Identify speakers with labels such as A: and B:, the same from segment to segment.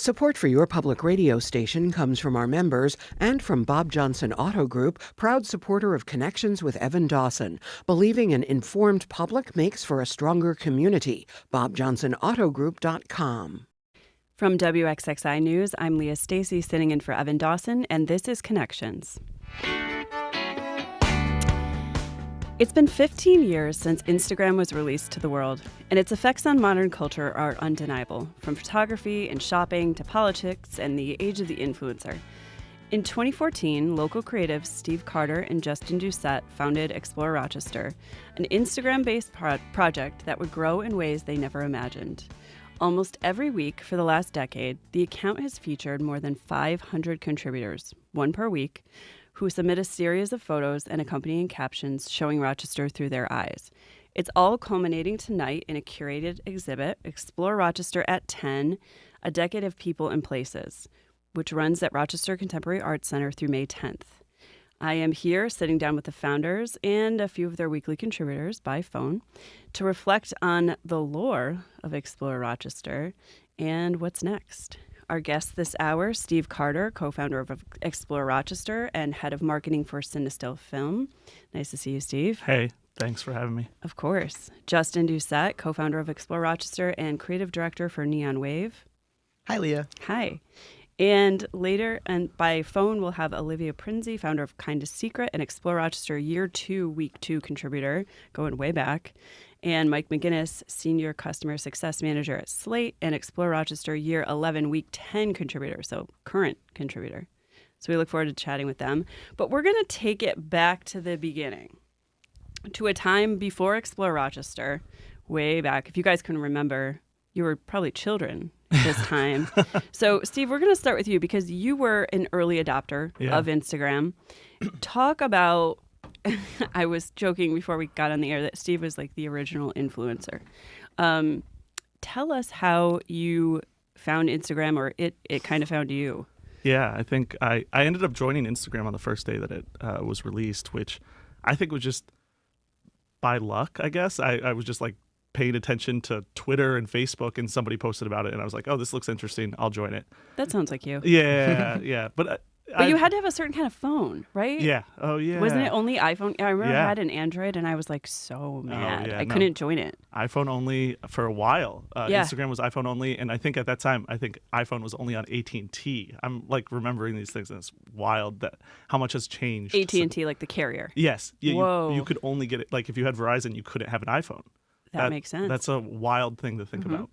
A: Support for your public radio station comes from our members and from Bob Johnson Auto Group, proud supporter of Connections with Evan Dawson. Believing an informed public makes for a stronger community. BobJohnsonAutoGroup.com.
B: From WXXI News, I'm Leah Stacy sitting in for Evan Dawson, and this is Connections. It's been 15 years since Instagram was released to the world, and its effects on modern culture are undeniable, from photography and shopping to politics and the age of the influencer. In 2014, local creatives Steve Carter and Justin Dusett founded Explore Rochester, an Instagram-based project that would grow in ways they never imagined. Almost every week for the last decade, the account has featured more than 500 contributors, one per week, who submit a series of photos and accompanying captions showing Rochester through their eyes. It's all culminating tonight in a curated exhibit, Explore Rochester at 10, A Decade of People and Places, which runs at Rochester Contemporary Arts Center through May 10th. I am here sitting down with the founders and a few of their weekly contributors by phone to reflect on the lore of Explore Rochester and what's next. Our guest this hour, Steve Carter, co-founder of Explore Rochester and head of marketing for CineStill Film. Nice to see you, Steve.
C: Hey, thanks for having me.
B: Of course. Justin Dusett, co-founder of Explore Rochester and creative director for Neon Wave.
D: Hi, Leah.
B: Hi. And later, and by phone, we'll have Olivia Prinzi, founder of Kindest Secret and Explore Rochester Year 2, Week 2 contributor, going way back. And Mike McGinnis, Senior Customer Success Manager at Slate and Explore Rochester Year 11, Week 10 contributor, so current contributor. So we look forward to chatting with them. But we're going to take it back to the beginning, to a time before Explore Rochester, way back. If you guys can remember, you were probably children at this time. So, Steve, we're going to start with you because you were an early adopter of Instagram. Talk about... I was joking before we got on the air that Steve was like the original influencer. Tell us how you found Instagram, or it kind of found you.
C: Yeah, I think I ended up joining Instagram on the first day that it was released, which I think was just by luck, I guess. I was just like paying attention to Twitter and Facebook, and somebody posted about it, and I was like, oh, this looks interesting. I'll join it.
B: That sounds like you.
C: Yeah, yeah. But
B: you had to have a certain kind of phone, right?
C: Yeah. Oh, yeah.
B: Wasn't it only iPhone? I remember I had an Android, and I was like so mad. I couldn't join it.
C: iPhone only for a while. Instagram was iPhone only, and I think at that time, iPhone was only on AT&T. I'm like remembering these things, and it's wild that how much has changed.
B: AT&T, like the carrier.
C: Yes. Yeah,
B: Whoa.
C: You could only get it, like if you had Verizon, you couldn't have an iPhone.
B: That makes sense.
C: That's a wild thing to think about.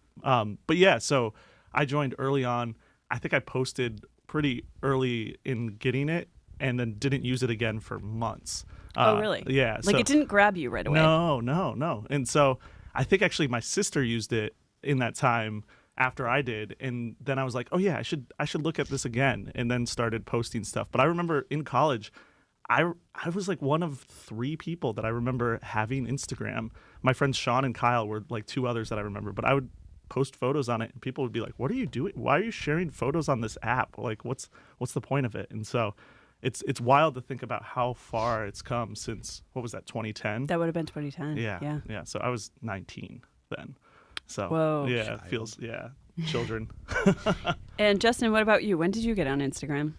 C: But yeah, so I joined early on. I think I posted pretty early in getting it and then didn't use it again for months.
B: Oh, really?
C: Yeah.
B: Like it didn't grab you right away?
C: No. And so I think actually my sister used it in that time after I did. And then I was like, oh, yeah, I should look at this again, and then started posting stuff. But I remember in college, I was like one of 3 people that I remember having Instagram. My friends Sean and Kyle were like 2 others that I remember. But I would post photos on it, and people would be like, what are you doing? Why are you sharing photos on this app? Like, what's the point of it? And so it's wild to think about how far it's come since, what was that, 2010?
B: That would have been 2010.
C: Yeah. So I was 19 then. So
B: whoa.
C: Yeah, it feels, children.
B: And Justin, what about you? When did you get on Instagram?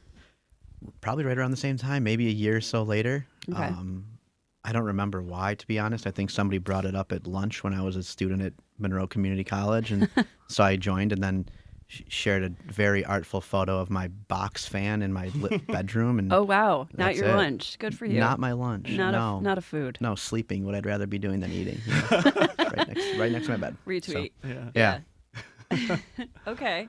D: Probably right around the same time, maybe a year or so later.
B: Okay.
D: I don't remember why, to be honest. I think somebody brought it up at lunch when I was a student at Monroe Community College, and so I joined, and then shared a very artful photo of my box fan in my lit bedroom. And
B: oh, wow. Not your lunch. Good for you.
D: Not my lunch.
B: Not a food.
D: No, sleeping, what I'd rather be doing than eting. right next to my bed.
B: Retweet.
D: So, yeah.
B: Okay.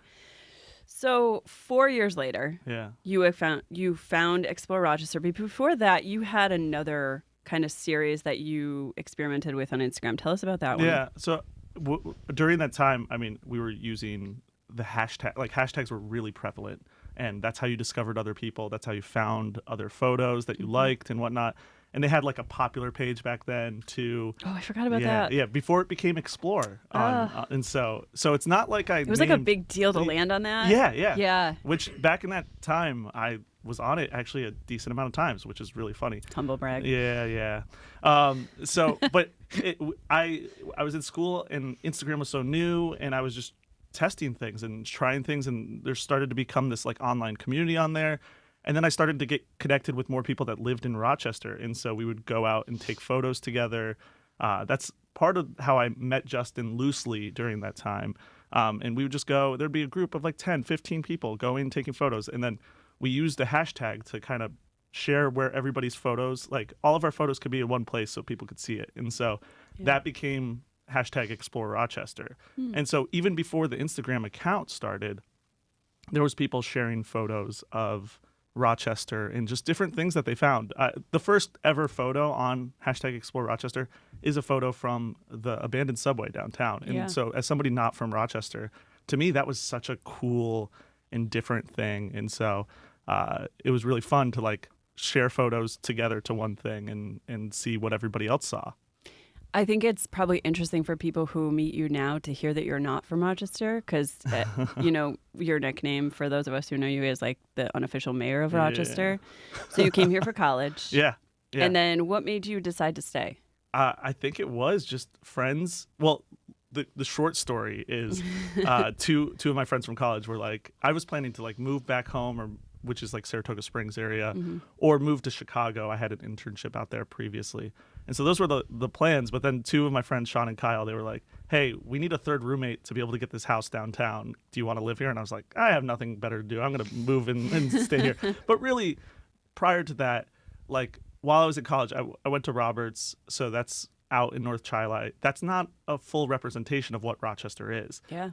B: So 4 years later, you found Explore Rochester. But before that, you had another kind of series that you experimented with on Instagram. Tell us about that one.
C: Yeah. So during that time, I mean, we were using the hashtag. Like hashtags were really prevalent, and that's how you discovered other people. That's how you found other photos that you liked and whatnot. And they had like a popular page back then too.
B: Oh, I forgot about that.
C: Yeah, before it became Explore. And so it's not like
B: it was like a big deal to land on that.
C: Yeah. Which back in that time, I was on it actually a decent amount of times, which is really funny.
B: Humble brag.
C: Yeah. But I was in school and Instagram was so new, and I was just testing things and trying things, and there started to become this like online community on there. And then I started to get connected with more people that lived in Rochester, and so we would go out and take photos together. That's part of how I met Justin loosely during that time. And we would just go, there'd be a group of like 10, 15 people going, taking photos. And then we used a hashtag to kind of share where everybody's photos, like all of our photos could be in one place so people could see it. And so that became hashtag Explore Rochester. And so even before the Instagram account started, there was people sharing photos of Rochester and just different things that they found. The first ever photo on hashtag Explore Rochester is a photo from the abandoned subway downtown. And so as somebody not from Rochester, to me, that was such a cool and different thing. And so it was really fun to like share photos together to one thing and see what everybody else saw.
B: I think it's probably interesting for people who meet you now to hear that you're not from Rochester because, your nickname, for those of us who know you, is like the unofficial mayor of Rochester. So you came here for college.
C: Yeah.
B: And then what made you decide to stay?
C: I think it was just friends. Well, the short story is two of my friends from college were like, I was planning to like move back home, which is like Saratoga Springs area, or move to Chicago. I had an internship out there previously. And so those were the plans. But then two of my friends, Sean and Kyle, they were like, hey, we need a third roommate to be able to get this house downtown. Do you want to live here? And I was like, I have nothing better to do. I'm going to move and stay here. But really, prior to that, like while I was in college, I went to Roberts. So that's out in North Chi. That's not a full representation of what Rochester is.
B: Yeah.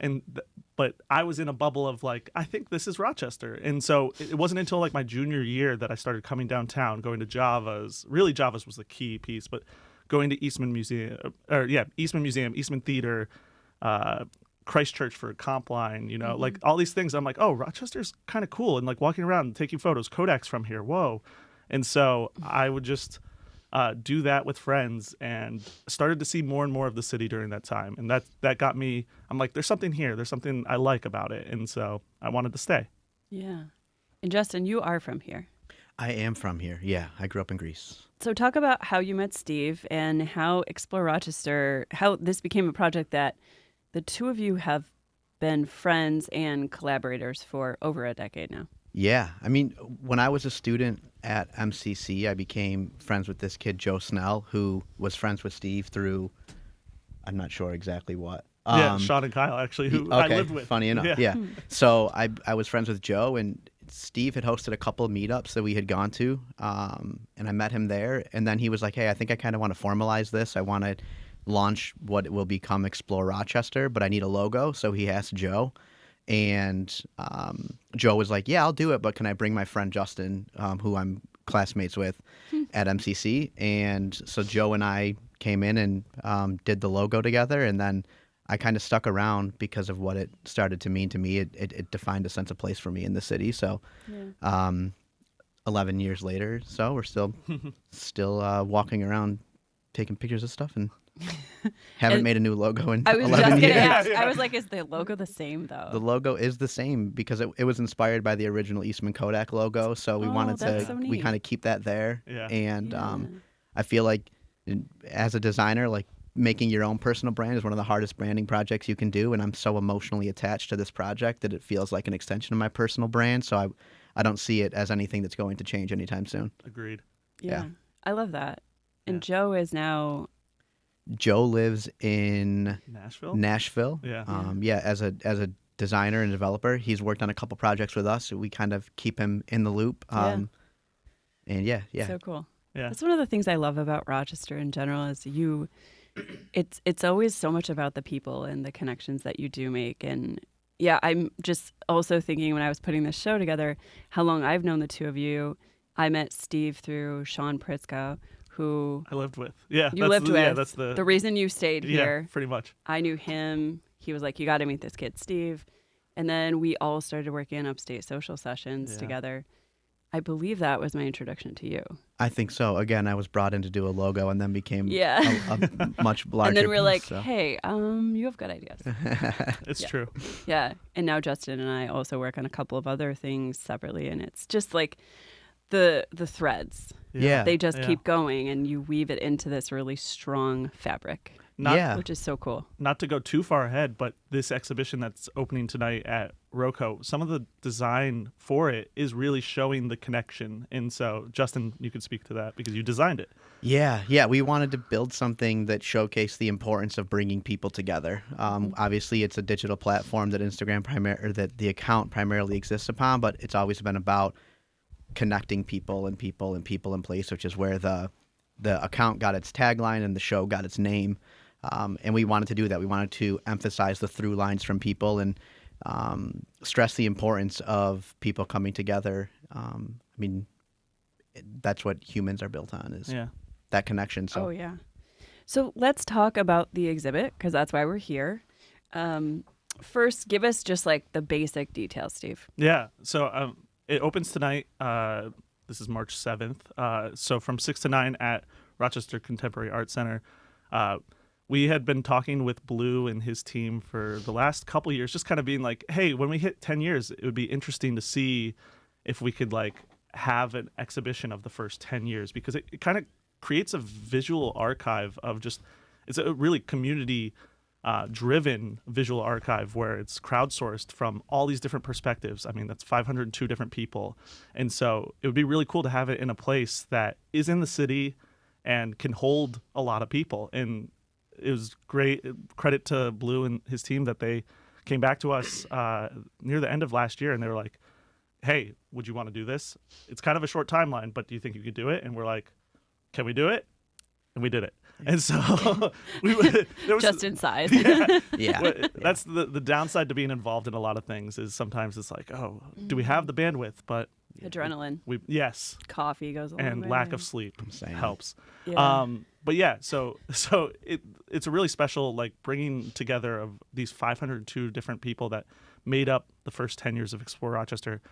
C: But I was in a bubble of like, I think this is Rochester. And so it wasn't until like my junior year that I started coming downtown, going to Java's. Really, Java's was the key piece, but going to Eastman Museum, Eastman Theater, Christchurch for Compline, like all these things. I'm like, oh, Rochester's kind of cool. And like walking around and taking photos, Kodak's from here. Whoa. And so I would just do that with friends and started to see more and more of the city during that time. And that got me, I'm like, there's something here. There's something I like about it. And so I wanted to stay.
B: Yeah. And Justin, you are from here.
D: I am from here. Yeah, I grew up in Greece.
B: So talk about how you met Steve and how Explore Rochester, how this became a project that the two of you have been friends and collaborators for over a decade now.
D: Yeah. I mean, when I was a student at MCC, I became friends with this kid, Joe Snell, who was friends with Steve through, I'm not sure exactly what.
C: Sean and Kyle, actually, who I lived with.
D: Funny enough, yeah. So I was friends with Joe, and Steve had hosted a couple of meetups that we had gone to, and I met him there. And then he was like, hey, I think I kind of want to formalize this. I want to launch what will become Explore Rochester, but I need a logo. So he asked Joe. And Joe was like, yeah, I'll do it, but can I bring my friend Justin, who I'm classmates with at MCC? And so Joe and I came in and did the logo together, and then I kind of stuck around because of what it started to mean to me. It defined a sense of place for me in the city. So 11 years later, so we're still walking around taking pictures of stuff and haven't made a new logo in 11 years.
B: I was just going to ask. I was like, is the logo the same, though?
D: The logo is the same because it was inspired by the original Eastman Kodak logo. So we wanted to, we kind of keep that there.
C: Yeah.
D: And I feel like as a designer, like making your own personal brand is one of the hardest branding projects you can do. And I'm so emotionally attached to this project that it feels like an extension of my personal brand. So I don't see it as anything that's going to change anytime soon.
C: Agreed.
B: Yeah. I love that. And Joe is now...
D: Joe lives in
C: Nashville.
D: Yeah. As a designer and developer, he's worked on a couple projects with us. So we kind of keep him in the loop. And yeah.
B: So cool.
C: Yeah.
B: That's one of the things I love about Rochester in general is it's always so much about the people and the connections that you do make. And yeah, I'm just also thinking when I was putting this show together, how long I've known the two of you. I met Steve through Sean Pritzka, who
C: I lived with. Yeah,
B: you lived with.
C: Yeah, that's the
B: reason you stayed here.
C: Yeah, pretty much.
B: I knew him. He was like, you got to meet this kid, Steve. And then we all started working on upstate social sessions together. I believe that was my introduction to you.
D: I think so. Again, I was brought in to do a logo and then became a much larger.
B: And then we were like, hey, you have good ideas.
C: It's true.
B: Yeah. And now Justin and I also work on a couple of other things separately. And it's just like the threads.
D: Yeah.
B: They just
C: Yeah.
B: keep going, and you weave it into this really strong fabric,
C: Not,
B: which is so cool.
C: not to go too far ahead, but this exhibition that's opening tonight at Roco, some of the design for it is really showing the connection. And so, Justin, you could speak to that because you designed it.
D: Yeah. We wanted to build something that showcased the importance of bringing people together. Obviously, it's a digital platform that that the account primarily exists upon, but it's always been about connecting people and place, which is where the account got its tagline and the show got its name. And we wanted to do that. We wanted to emphasize the through lines from people and stress the importance of people coming together. That's what humans are built on, is that connection. So.
B: Oh, yeah. So let's talk about the exhibit, because that's why we're here. First, give us just like the basic details, Steve.
C: Yeah. So it opens tonight. This is March 7th. So from 6 to 9 at Rochester Contemporary Art Center. We had been talking with Blue and his team for the last couple years, just kind of being like, hey, when we hit 10 years, it would be interesting to see if we could like have an exhibition of the first 10 years, because it kind of creates a visual archive of just, it's a really community driven visual archive where it's crowdsourced from all these different perspectives. I mean, that's 502 different people. And so it would be really cool to have it in a place that is in the city and can hold a lot of people. And it was great. Credit to Blue and his team that they came back to us near the end of last year, and they were like, hey, would you want to do this? It's kind of a short timeline, but do you think you could do it? And we're like, can we do it? And we did it. And so there was
B: Just in size.
D: Yeah.
C: That's the downside to being involved in a lot of things, is sometimes it's like, oh, do we have the bandwidth? But
B: Adrenaline.
C: Yes.
B: Coffee goes a long
C: And
B: way.
C: lack of sleep
D: Same.
C: helps.
B: Yeah.
C: But yeah, so it's a really special, like, bringing together of these 502 different people that made up the first 10 years of Explore Rochester.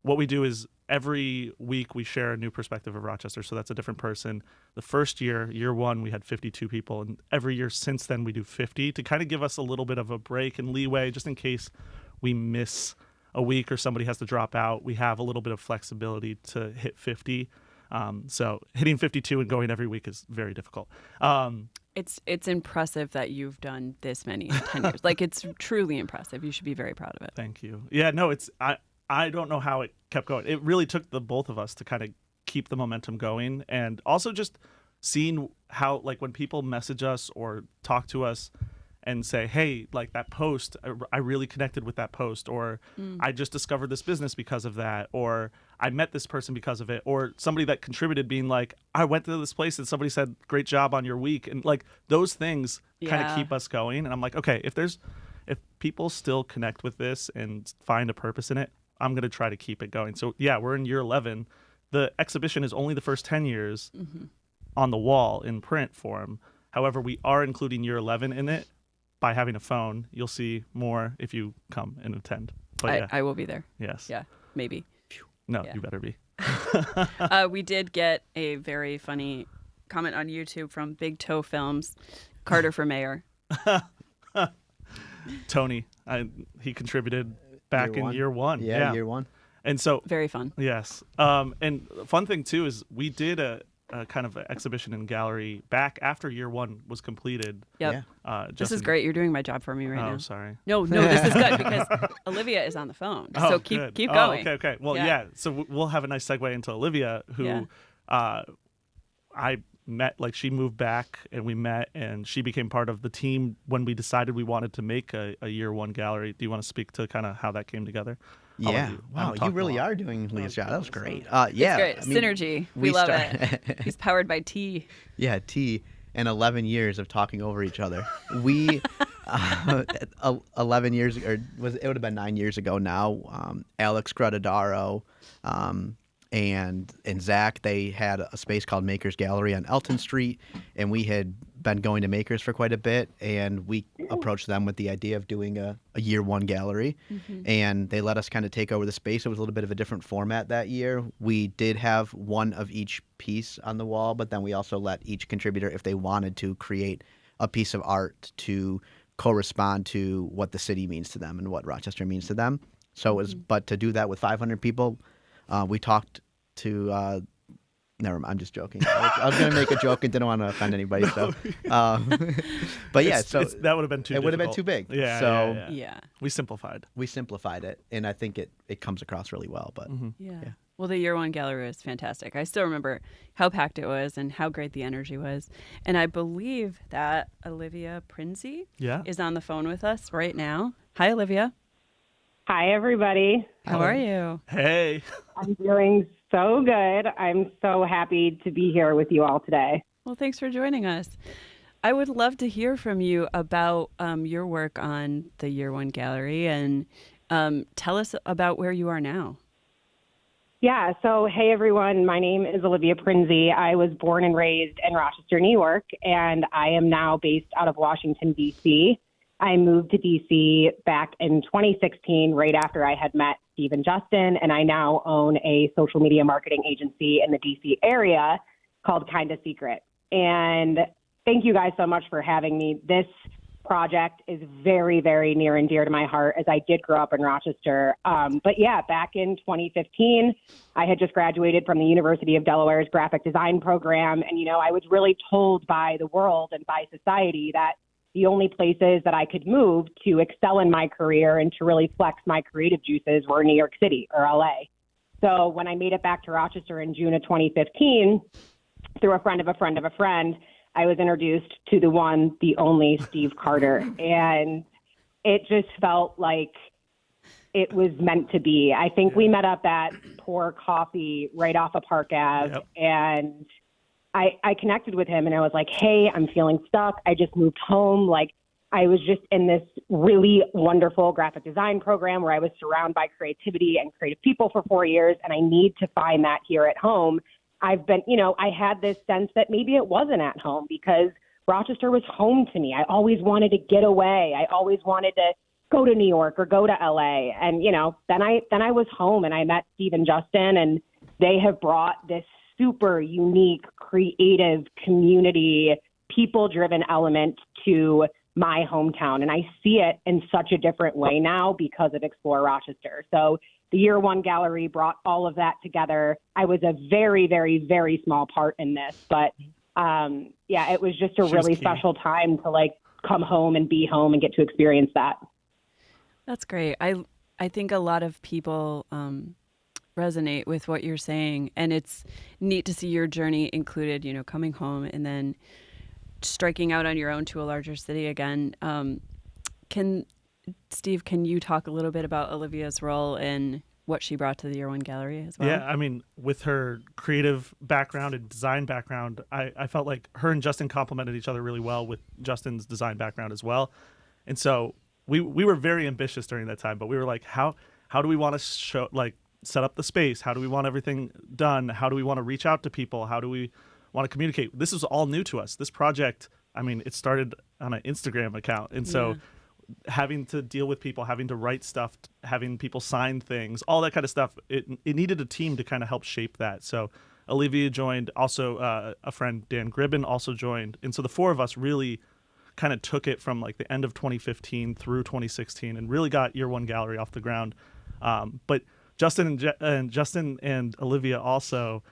C: What we do is every week we share a new perspective of Rochester, so that's a different person. The first year one, we had 52 people, and every year since then we do 50 to kind of give us a little bit of a break and leeway, just in case we miss a week or somebody has to drop out. We have a little bit of flexibility to hit 50. So hitting 52 and going every week is very difficult.
B: It's impressive that you've done this many in 10 years. Like, it's truly impressive. You should be very proud of it.
C: Thank you. Yeah, no, I don't know how it kept going. It really took the both of us to kind of keep the momentum going, and also just seeing how, like, when people message us or talk to us and say, hey, like, that post, I really connected with that post, or I just discovered this business because of that, or I met this person because of it, or somebody that contributed being like, I went to this place and somebody said, great job on your week. And like, those things kind of
B: Yeah.
C: keep us going. And I'm like, okay, if people still connect with this and find a purpose in it, I'm going to try to keep it going. So yeah, we're in year 11. The exhibition is only the first 10 years on the wall in print form. However, we are including year 11 in it by having a phone. You'll see more if you come and attend. But yeah,
B: I will be there.
C: yes.
B: Yeah, maybe.
C: No,
B: Yeah.
C: you better be.
B: We did get a very funny comment on YouTube from Big Toe Films, Carter for Mayor.
C: Tony, he contributed back in year one.
D: Yeah, year one.
C: And so,
B: Very fun.
C: yes. And the fun thing, too, is we did a kind of exhibition and gallery back after year one was completed.
B: Yep.
D: Yeah.
B: This is
C: Justin-
B: great. You're doing my job for me right
C: Oh,
B: now.
C: sorry.
B: No, this is good because Olivia is on the phone.
C: Oh,
B: So keep
C: good.
B: going.
C: Oh, okay. Well,
B: Yeah.
C: yeah. So we'll have a nice segue into Olivia, who
B: Yeah.
C: I met, like, she moved back and we met, and she became part of the team when we decided we wanted to make a year one gallery. Do you want to speak to kind of how that came together? I'll let
D: Yeah.
C: you-
D: Wow,
C: I'm
D: you
C: talking
D: really
C: a lot.
D: are doing Leah's job. That was great.
B: It's
D: Yeah.
B: great.
D: I mean,
B: Synergy. We love it. He's powered by tea.
D: Yeah, tea and 11 years of talking over each other. We, 11 years, or it would have been 9 years ago now, Alex Gradadaro and Zach, they had a space called Makers Gallery on Elton Street, and we had been going to Makers for quite a bit, and we approached them with the idea of doing a year one gallery, and they let us kind of take over the space. It was a little bit of a different format that year. We did have one of each piece on the wall, but then we also let each contributor, if they wanted to, create a piece of art to correspond to what the city means to them and what Rochester means to them. So it was, but to do that with 500 people, we talked to never mind, I'm just joking. I was going to make a joke and didn't want to offend anybody. So, but yeah,
C: that would have been too.
D: It would have been too big.
C: Yeah.
D: So
B: Yeah.
C: We simplified
D: it, and I think it comes across really well. But
B: Yeah. Well, the year one gallery was fantastic. I still remember how packed it was and how great the energy was. And I believe that Olivia Prinzi is on the phone with us right now. Hi, Olivia.
E: Hi, everybody.
B: How are you?
C: Hey.
E: I'm doing so good. I'm so happy to be here with you all today.
B: Well, thanks for joining us. I would love to hear from you about your work on the year one gallery and tell us about where you are now.
E: Yeah, so hey, everyone. My name is Olivia Prinzi. I was born and raised in Rochester, New York, and I am now based out of Washington, D.C. I moved to D.C. back in 2016, right after I had met Steve and Justin, and I now own a social media marketing agency in the D.C. area called Kinda Secret. And thank you guys so much for having me. This project is very, very near and dear to my heart, as I did grow up in Rochester. But yeah, back in 2015, I had just graduated from the University of Delaware's graphic design program. And, I was really told by the world and by society that the only places that I could move to excel in my career and to really flex my creative juices were New York City or LA. So when I made it back to Rochester in June of 2015, through a friend of a friend of a friend, I was introduced to the one, the only Steve Carter. And it just felt like it was meant to be. I think we met up at Pour Coffee right off of Park Ave.
C: Yep.
E: And I connected with him and I was like, hey, I'm feeling stuck. I just moved home. Like, I was just in this really wonderful graphic design program where I was surrounded by creativity and creative people for 4 years. And I need to find that here at home. I've been, I had this sense that maybe it wasn't at home because Rochester was home to me. I always wanted to get away. I always wanted to go to New York or go to LA. And, then I was home and I met Steve and Justin, and they have brought this super unique, creative, community, people-driven element to my hometown. And I see it in such a different way now because of Explore Rochester. So the year one gallery brought all of that together. I was a very, very, very small part in this, but it was just a really special time to come home and be home and get to experience that.
B: That's great. I think a lot of people resonate with what you're saying, and it's neat to see your journey included, coming home and then striking out on your own to a larger city again. Steve, can you talk a little bit about Olivia's role and what she brought to the year one gallery as well?
C: Yeah, I mean, with her creative background and design background, I felt like her and Justin complemented each other really well with Justin's design background as well. And so we were very ambitious during that time, but we were like, how do we want to set up the space? How do we want everything done? How do we want to reach out to people? How do we want to communicate? This is all new to us. This project, I mean, it started on an Instagram account. And so having to deal with people, having to write stuff, having people sign things, all that kind of stuff, it needed a team to kind of help shape that. So Olivia joined, also a friend, Dan Gribben, also joined. And so the four of us really kind of took it from the end of 2015 through 2016 and really got year one gallery off the ground. But Justin and Olivia also,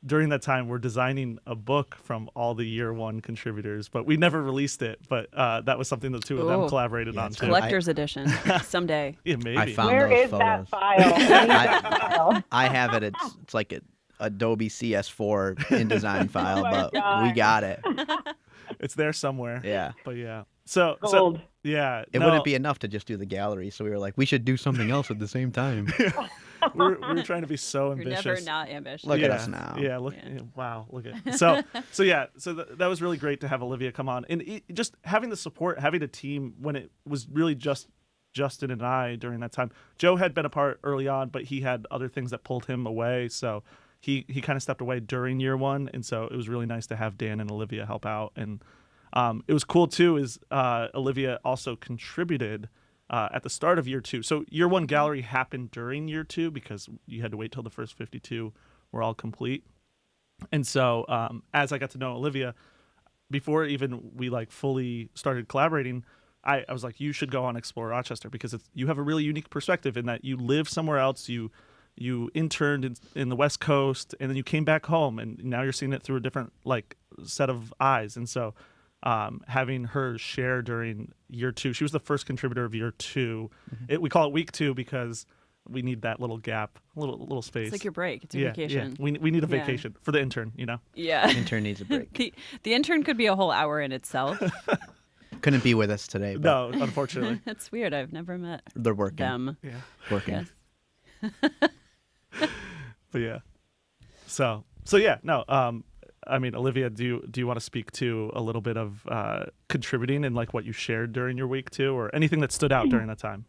C: during that time, were designing a book from all the year one contributors, but we never released it. But that was something the two of them collaborated on too.
B: Collector's edition someday.
C: Yeah, maybe.
D: I found
E: Where
D: those
E: is
D: photos.
E: that file?
D: I have it. It's like an Adobe CS4 InDesign file, but
E: God.
D: we got it.
C: It's there somewhere.
D: Yeah.
C: But yeah. So
E: Gold.
C: yeah.
D: It wouldn't be enough to just do the gallery, so we were like, we should do something else at the same time.
C: we were trying to be so
B: You're
C: ambitious.
B: never not ambitious.
D: Look at us now.
C: Yeah, look.
B: Yeah.
C: Wow, look at. So that was really great to have Olivia come on, and just having the support, having a team when it was really just Justin and I during that time. Joe had been a part early on, but he had other things that pulled him away, so he kind of stepped away during year one, and so it was really nice to have Dan and Olivia help out. And it was cool too is Olivia also contributed at the start of year two. So year one gallery happened during year two because you had to wait till the first 52 were all complete. And so as I got to know Olivia, before even we fully started collaborating, I was like, you should go on Explore Rochester because you have a really unique perspective in that you live somewhere else. You you interned in the West Coast, and then you came back home, and now you're seeing it through a different set of eyes. And so having her share during year 2, she was the first contributor of year 2. We call it week 2 because we need that little gap, little space.
B: It's like your break. It's your vacation.
C: Yeah. We need a vacation for the intern,
B: Yeah.
D: Intern needs a break.
B: The intern could be a whole hour in itself.
D: Couldn't be with us today. But
C: No, unfortunately.
B: That's weird. I've never met
D: they're working.
B: them.
C: Yeah.
D: Working.
B: Yes.
C: But yeah. So yeah, no. I mean, Olivia, do you want to speak to a little bit of contributing and what you shared during your week 2, or anything that stood out during that time?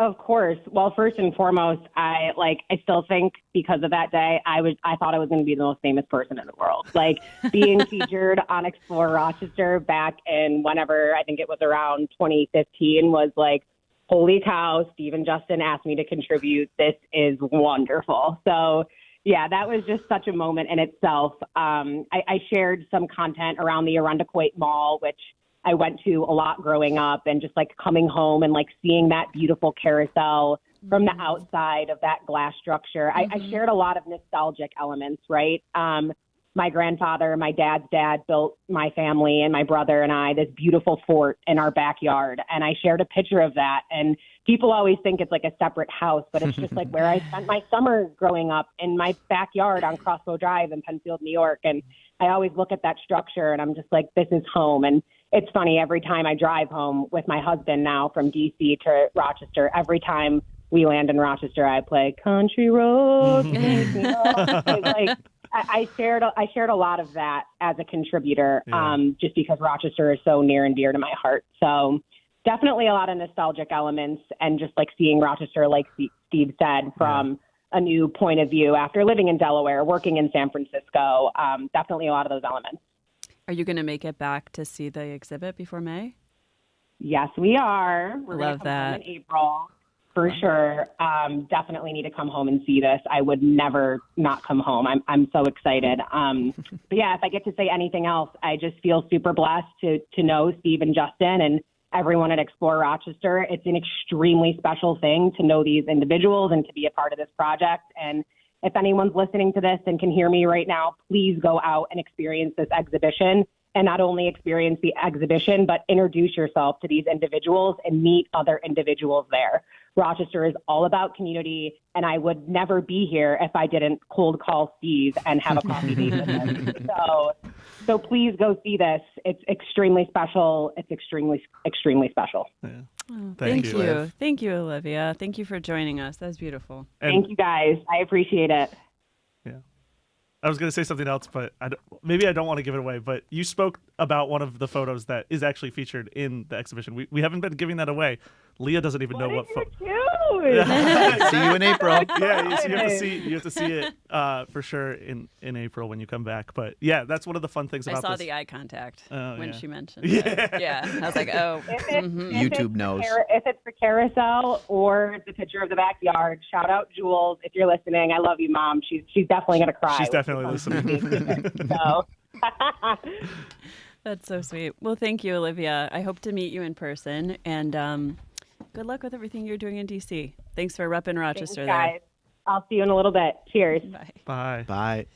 E: Of course. Well, first and foremost, I still think because of that day, I thought I was going to be the most famous person in the world. Being featured on Explore Rochester back in whenever, I think it was around 2015, was holy cow, Steve and Justin asked me to contribute. This is wonderful. So yeah, that was just such a moment in itself. I shared some content around the Arundecoit Mall, which I went to a lot growing up, and just coming home and seeing that beautiful carousel from the outside of that glass structure. I shared a lot of nostalgic elements, right? My grandfather, my dad's dad built my family and my brother and I this beautiful fort in our backyard. And I shared a picture of that. And people always think it's a separate house, but it's just where I spent my summers growing up in my backyard on Crossbow Drive in Penfield, New York. And I always look at that structure and I'm just this is home. And it's funny, every time I drive home with my husband now from DC to Rochester, every time we land in Rochester, I play Country Road. I shared a lot of that as a contributor, just because Rochester is so near and dear to my heart. So definitely a lot of nostalgic elements, and just seeing Rochester, like Steve said, from a new point of view after living in Delaware, working in San Francisco. Definitely a lot of those elements.
B: Are you going to make it back to see the exhibit before May?
E: Yes, we are. We're going
B: Love
E: to come
B: that.
E: home in April. For sure. Definitely need to come home and see this. I would never not come home. I'm so excited. But yeah, if I get to say anything else, I just feel super blessed to know Steve and Justin and everyone at Explore Rochester. It's an extremely special thing to know these individuals and to be a part of this project. And if anyone's listening to this and can hear me right now, please go out and experience this exhibition. And not only experience the exhibition, but introduce yourself to these individuals and meet other individuals there. Rochester is all about community, and I would never be here if I didn't cold call Steve and have a coffee date with him. So please go see this. It's extremely special. It's extremely, extremely special.
C: Yeah.
B: Oh,
C: Thank you.
B: you. Thank you, Olivia. Thank you for joining us. That was beautiful.
E: Thank you, guys. I appreciate it.
C: Yeah. I was going to say something else, but maybe I don't want to give it away. But you spoke about one of the photos that is actually featured in the exhibition. We haven't been giving that away. Leah doesn't even know what photo.
D: See you in April.
C: Yeah, so you have to see it for sure in April when you come back. But yeah, that's one of the fun things about
B: I saw
C: this.
B: the eye contact when she mentioned
C: Yeah.
B: it. Yeah. I was like, oh.
D: YouTube knows.
E: If it's the carousel or it's a picture of the backyard, shout out Jules if you're listening. I love you, Mom. She's definitely gonna cry.
C: She's definitely listening.
E: So.
B: That's so sweet. Well, thank you, Olivia. I hope to meet you in person, and good luck with everything you're doing in DC. Thanks for repping Rochester.
E: Thanks, guys. I'll see you in a little bit. Cheers.
B: Bye.
C: Bye.
D: Bye.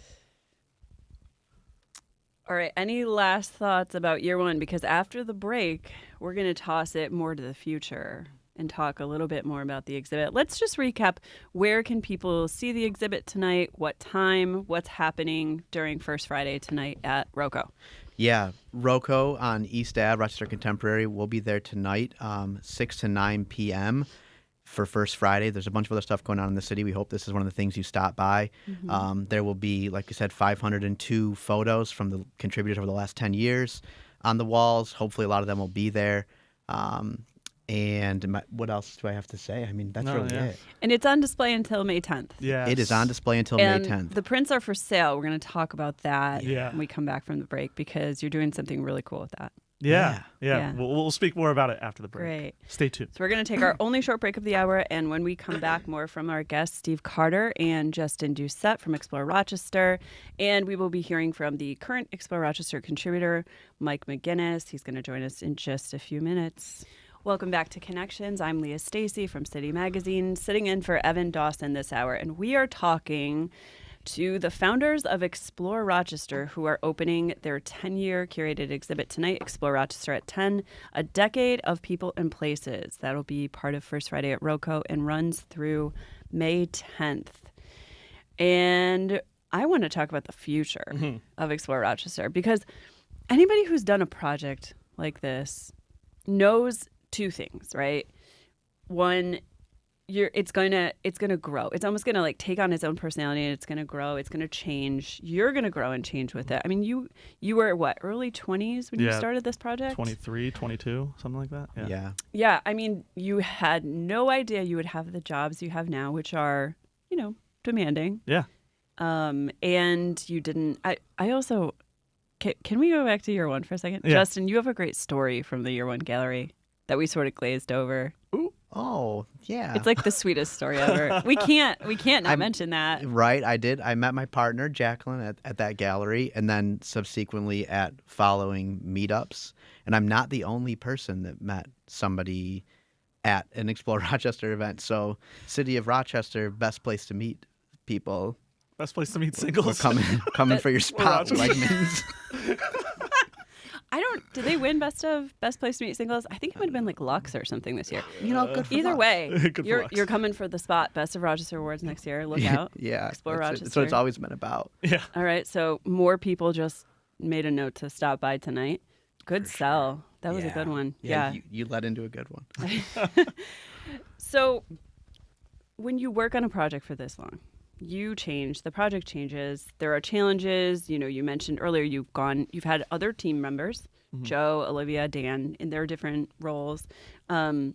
B: All right. Any last thoughts about year 1? Because after the break, we're going to toss it more to the future and talk a little bit more about the exhibit. Let's just recap. Where can people see the exhibit tonight? What time? What's happening during First Friday tonight at Roco?
D: Yeah, Roco on East Ave, Rochester Contemporary. We'll be there tonight, 6 to 9 p.m. for First Friday. There's a bunch of other stuff going on in the city. We hope this is one of the things you stop by. There will be, like I said, 502 photos from the contributors over the last 10 years on the walls. Hopefully a lot of them will be there. What else do I have to say? I mean, that's really it.
B: And it's on display until May 10th.
C: Yeah.
D: It is on display until
B: And
D: May 10th.
B: the prints are for sale. We're going to talk about that
C: when
B: we come back from the break, because you're doing something really cool with that.
C: Yeah.
B: Yeah.
C: We'll speak more about it after the break.
B: Great.
C: Stay tuned.
B: So we're going to take our only short break of the hour, and when we come back, more from our guests, Steve Carter and Justin Dusett from Explore Rochester. And we will be hearing from the current Explore Rochester contributor, Mike McGinnis. He's going to join us in just a few minutes. Welcome back to Connections. I'm Leah Stacy from City Magazine, sitting in for Evan Dawson this hour, and we are talking to the founders of Explore Rochester, who are opening their 10-year curated exhibit tonight, Explore Rochester at 10, a decade of people and places. That'll be part of First Friday at Roco and runs through May 10th. And I want to talk about the future of Explore Rochester, because anybody who's done a project like this knows two things, right? One, it's gonna grow. It's almost gonna like take on its own personality, and it's gonna grow. It's gonna change. You're gonna grow and change with it. I mean, you were what, early 20s when you started this project?
C: 23, 22, something like that.
D: Yeah.
B: Yeah. I mean, you had no idea you would have the jobs you have now, which are, demanding.
C: Yeah.
B: And you didn't. I also. Can we go back to year one for a second?
C: Yeah.
B: Justin, you have a great story from the year one gallery that we sort of glazed over.
C: Ooh.
D: Oh, yeah.
B: It's like the sweetest story ever. We can't not mention that.
D: Right, I did. I met my partner, Jacqueline, at that gallery, and then subsequently at following meetups. And I'm not the only person that met somebody at an Explore Rochester event. So City of Rochester, best place to meet people.
C: Best place to meet singles.
D: Coming for your spot, Wegmans.
B: Did they win best place to meet singles? I think it might have been like Lux or something this year.
D: Good for
B: Either
D: Lux.
B: way,
C: Good for
B: you're
C: Lux.
B: coming for the spot, Best of Rochester Awards next year. Look out.
D: Yeah.
B: Explore Rochester.
D: That's what it's always been about.
C: Yeah.
B: All right, so more people just made a note to stop by tonight. Good sell.
D: Sure.
B: That was a good one.
D: Yeah. You led into a good one.
B: So when you work on a project for this long, you change, the project changes, there are challenges. You mentioned earlier you've had other team members, Joe, Olivia, Dan, in their different roles. I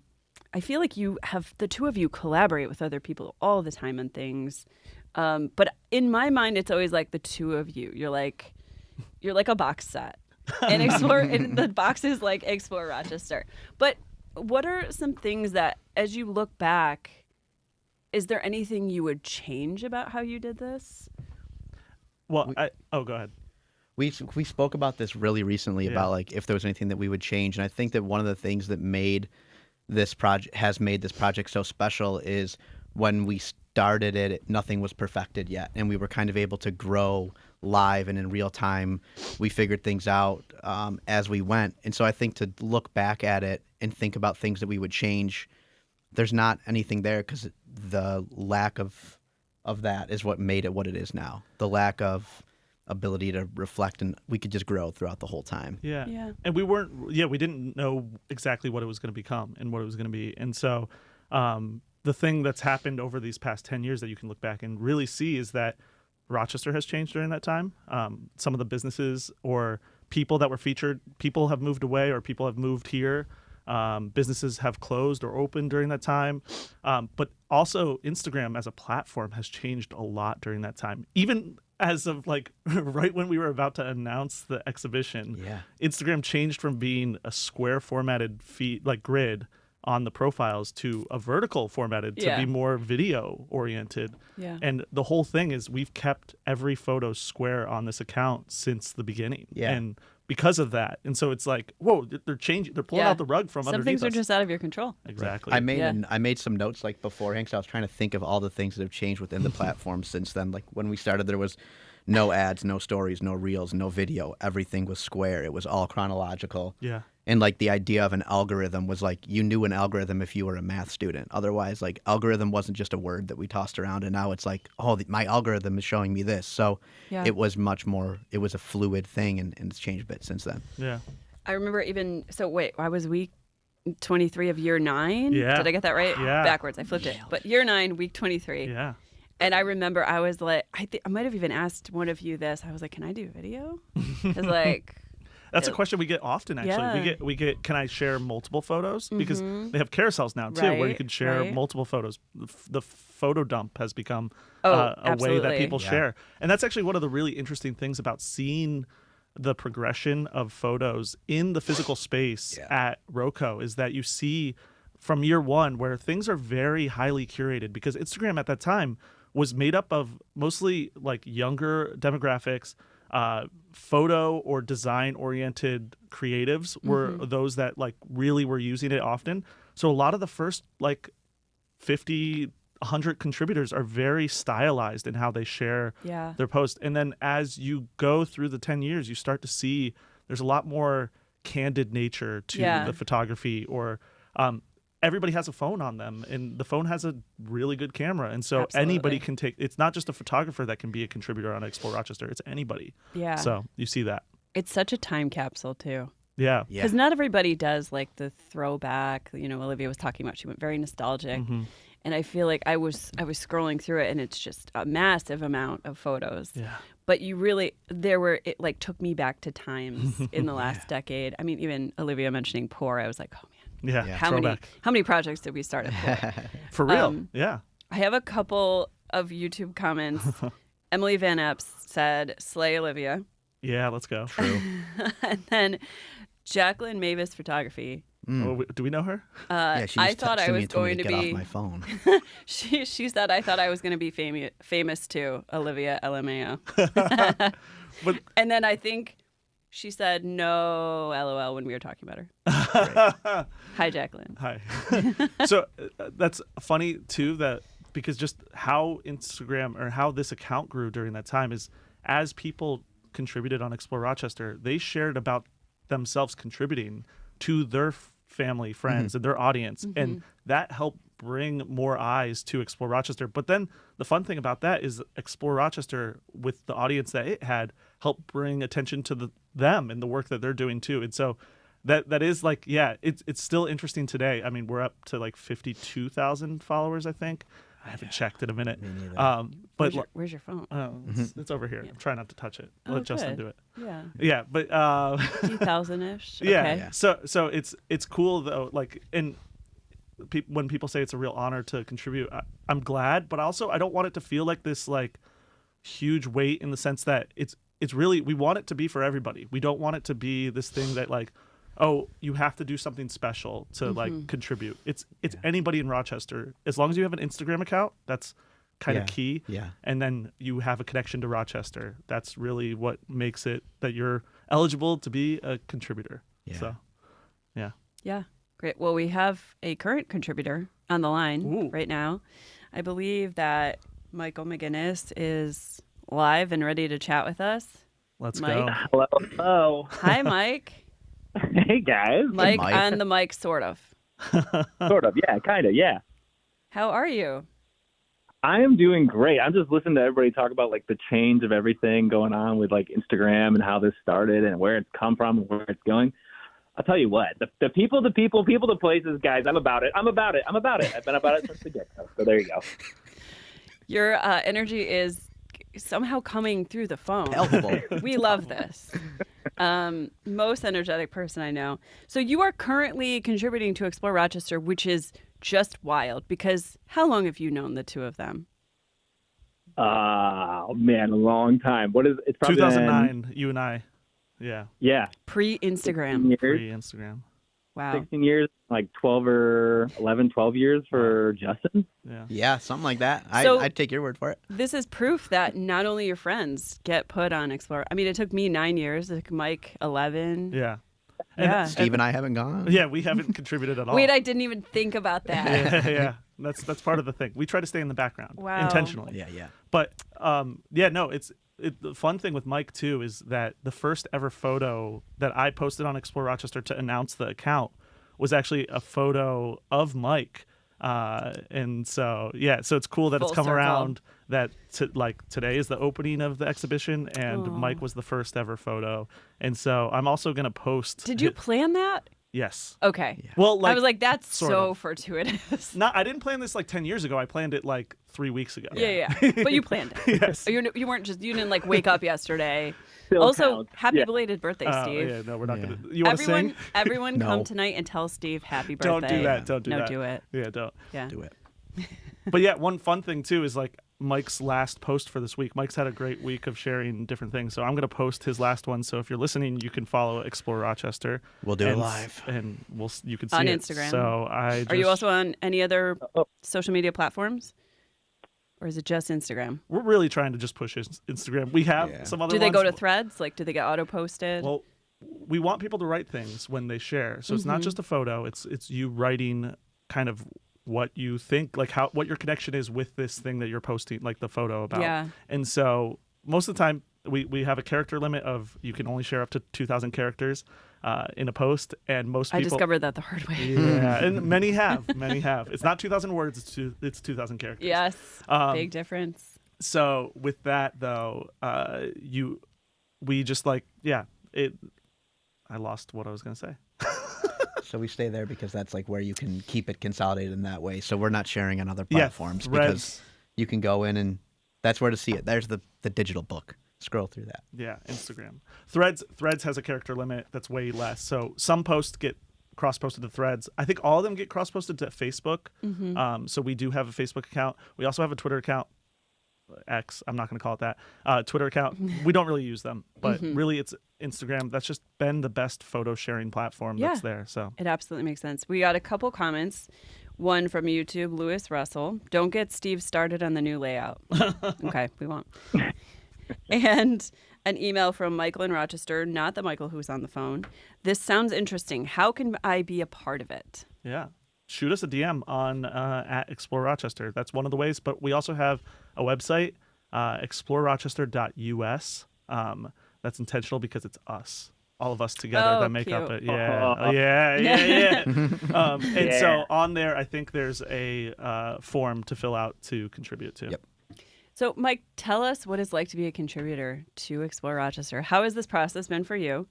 B: feel like the two of you collaborate with other people all the time on things. But in my mind, it's always like the two of you. You're like a box set. And the box is like Explore Rochester. But what are some things that, as you look back, is there anything you would change about how you did this?
C: Well, go ahead.
D: We spoke about this really recently about like if there was anything that we would change, and I think that one of the things that made this project so special is when we started it, nothing was perfected yet, and we were kind of able to grow live and in real time. We figured things out as we went, and so I think to look back at it and think about things that we would change, there's not anything there, because the lack of that is what made it what it is now. The lack of ability to reflect, and we could just grow throughout the whole time.
C: Yeah. And we didn't know exactly what it was going to become and what it was going to be. And so the thing that's happened over these past 10 years that you can look back and really see is that Rochester has changed during that time. Some of the businesses or people that were featured, people have moved away or people have moved here. Businesses have closed or opened during that time. But also Instagram as a platform has changed a lot during that time. Even as of like right when we were about to announce the exhibition, Instagram changed from being a square formatted feed, like grid on the profiles, to a vertical formatted to be more video oriented. Yeah. And the whole thing is we've kept every photo square on this account since the beginning. Yeah. And because of that. And so it's like, whoa, they're changing. They're pulling out the rug from underneath us.
B: Some things are just out of your control.
C: Exactly.
D: I made some notes like beforehand, because I was trying to think of all the things that have changed within the platform since then. Like when we started, there was no ads, no stories, no reels, no video. Everything was square. It was all chronological. Yeah. And like the idea of an algorithm was like you knew an algorithm if you were a math student. Otherwise, like algorithm wasn't just a word that we tossed around. And now it's like, my algorithm is showing me this. So it was much more. It was a fluid thing, and it's changed a bit since then.
C: Yeah.
B: I remember I was week 23 of year 9.
C: Yeah.
B: Did I get that right?
C: Yeah.
B: Backwards. I flipped it. But year 9, week 23.
C: Yeah.
B: And I remember I was like, I might have even asked one of you this. I was like, can I do video? Because like.
C: That's a question we get often, actually.
B: Yeah.
C: We get, can I share multiple photos? Because they have carousels now, too, where you can share multiple photos. The photo dump has become a way that people share. And that's actually one of the really interesting things about seeing the progression of photos in the physical space at Roco, is that you see from year one where things are very highly curated, because Instagram at that time was made up of mostly like younger demographics, photo or design oriented creatives were those that like really were using it often. So a lot of the first like 50, 100 contributors are very stylized in how they share their posts. And then as you go through the 10 years, you start to see there's a lot more candid nature to the photography, or everybody has a phone on them, and the phone has a really good camera. And so anybody can take, it's not just a photographer that can be a contributor on Explore Rochester, it's anybody.
B: Yeah.
C: So you see that.
B: It's such a time capsule too.
C: Yeah.
B: Because not everybody does like the throwback. You know, Olivia was talking about, she went very nostalgic. And I feel like I was scrolling through it, and it's just a massive amount of photos.
C: Yeah.
B: But you really, it like took me back to times in the last decade. I mean, even Olivia mentioning Poor, I was like, oh man,
C: Yeah.
B: how many projects did we start at Poor?
C: For real. Yeah.
B: I have a couple of YouTube comments. Emily Van Epps said, "Slay Olivia."
C: Yeah, let's go.
D: True.
B: And then Jacqueline Mavis Photography.
C: Oh, do we know her?
D: Yeah, she
B: I
D: just
B: thought I
D: texted me
B: was
D: and told me
B: going to
D: get
B: be.
D: off my phone.
B: She said, "I thought I was going to be famous too." Olivia LMAO.
C: But
B: And then I think she said no LOL when we were talking about her. Hi, Jacqueline.
C: hi. So that's funny too, that because just how Instagram or how this account grew during that time is as people contributed on Explore Rochester, they shared about themselves contributing to their family, friends, and their audience. And that helped bring more eyes to Explore Rochester. But then the fun thing about that is Explore Rochester, with the audience that it had, helped bring attention to them and the work that they're doing too. And so that is like, yeah, it's still interesting today. I mean, we're up to like 52,000 followers, I think. I haven't checked in a minute.
D: Me neither.
C: But
B: Where's your phone?
C: it's over here. I'm trying not to touch it. Let Justin
B: good.
C: do it.
B: Yeah.
C: Yeah, but
B: 2,000-ish.
C: yeah.
B: Okay.
C: So it's cool though. Like, and when people say it's a real honor to contribute, I'm glad, but also I don't want it to feel like this like huge weight, in the sense that it's really, we want it to be for everybody. We don't want it to be this thing that like, oh, you have to do something special to like contribute. It's anybody in Rochester, as long as you have an Instagram account. That's kind of key.
D: Yeah.
C: And then you have a connection to Rochester. That's really what makes it that you're eligible to be a contributor.
D: Yeah.
C: So, yeah.
B: Yeah. Great. Well, we have a current contributor on the line right now. I believe that Michael McGinnis is live and ready to chat with us.
C: Let's
B: Mike?
C: go.
F: Hello.
B: Hi, Mike.
F: Hey, guys.
B: Mike
D: Mike.
B: on the mic, sort of.
F: Sort of. Yeah, kind of. Yeah.
B: How are you?
F: I am doing great. I'm just listening to everybody talk about like the change of everything going on with like Instagram and how this started and where it's come from and where it's going. I'll tell you what, the people, the places, guys, I'm about it. I've been about it since the get-go. So there you go.
B: Your energy is somehow coming through the phone.
D: Palpable.
B: We love this. Most energetic person I know. So you are currently contributing to Explore Rochester, which is just wild, because how long have you known the two of them?
F: Oh, man, a long time. What is it's probably
C: 2009, you and I. Yeah.
F: Yeah.
B: Pre-Instagram.
F: 16 years,
C: Pre-Instagram.
B: Wow.
F: 16 years, like 12 years for Justin.
C: Yeah.
D: Yeah, something like that.
B: So-
D: I'd take your word for it.
B: This is proof that not only your friends get put on Explore. I mean, it took me 9 years. It took Mike 11.
C: Yeah.
B: Yeah.
D: Steve and I haven't gone.
C: Yeah, we haven't contributed at all.
B: Wait, I didn't even think about that.
C: yeah. That's part of the thing. We try to stay in the background
B: Wow.
C: intentionally.
D: Yeah.
C: But the fun thing with Mike too is that the first ever photo that I posted on Explore Rochester to announce the account was actually a photo of Mike. And so it's cool that
B: Full
C: it's come
B: circle.
C: around that today is the opening of the exhibition, and Mike was the first ever photo. And so I'm also going to post.
B: Did you plan that?
C: Yes.
B: Okay.
C: Well,
B: I was like, that's
C: sort
B: so
C: of.
B: fortuitous.
C: I didn't plan this like 10 years ago. I planned it like 3 weeks ago.
B: Yeah. But you planned it.
C: Yes.
B: You didn't like wake up yesterday.
F: Still
B: Also,
F: counts.
B: happy
F: Yeah.
B: belated birthday, Steve.
C: Yeah, no, we're not
D: Yeah.
C: going to. You want to sing?
B: Everyone come
D: No.
B: tonight and tell Steve happy birthday.
C: Don't do that. Don't do
B: no,
C: that.
B: do it.
C: Yeah, don't.
B: Yeah.
D: Do it.
C: But yeah, one fun thing too is like Mike's last post for this week. Mike's had a great week of sharing different things, so I'm going to post his last one. So if you're listening, you can follow Explore Rochester.
D: We'll do it
C: and,
D: live.
C: and you can see
B: On
C: it.
B: Instagram.
C: So
B: Are you also on any other social media platforms? Or is it just Instagram?
C: We're really trying to just push Instagram. We have some other
B: Do they
C: ones.
B: go to threads? Like, do they get auto-posted?
C: Well, we want people to write things when they share. So it's not just a photo. It's you writing kind of what you think, like what your connection is with this thing that you're posting, like the photo about.
B: Yeah.
C: And so most of the time we have a character limit of you can only share up to 2,000 characters in a post, and most people.
B: I discovered that the hard way.
C: Yeah, and many have. It's not 2,000 words. It's 2,000 characters.
B: Yes, big difference.
C: So with that though, we just like I lost what I was gonna say.
D: So we stay there because that's like where you can keep it consolidated in that way. So we're not sharing on other platforms because you can go in and that's where to see it. There's the digital book. Scroll through that.
C: Yeah, Instagram. Threads has a character limit that's way less. So some posts get cross-posted to Threads. I think all of them get cross-posted to Facebook. So we do have a Facebook account. We also have a Twitter account. X, I'm not going to call it that. Twitter account. We don't really use them, but really it's Instagram. That's just been the best photo sharing platform that's there. So
B: it absolutely makes sense. We got a couple comments. One from YouTube, Lewis Russell. Don't get Steve started on the new layout. Okay, we won't. And an email from Michael in Rochester, not the Michael who's on the phone. This sounds interesting. How can I be a part of it?
C: Yeah. Shoot us a DM on at Explore Rochester. That's one of the ways. But we also have a website, explorochester.us. That's intentional because it's us, all of us together that make up it. Yeah. And so on there, I think there's a form to fill out to contribute to.
D: Yep.
B: So, Mike, tell us what it's like to be a contributor to Explore Rochester. How has this process been for you?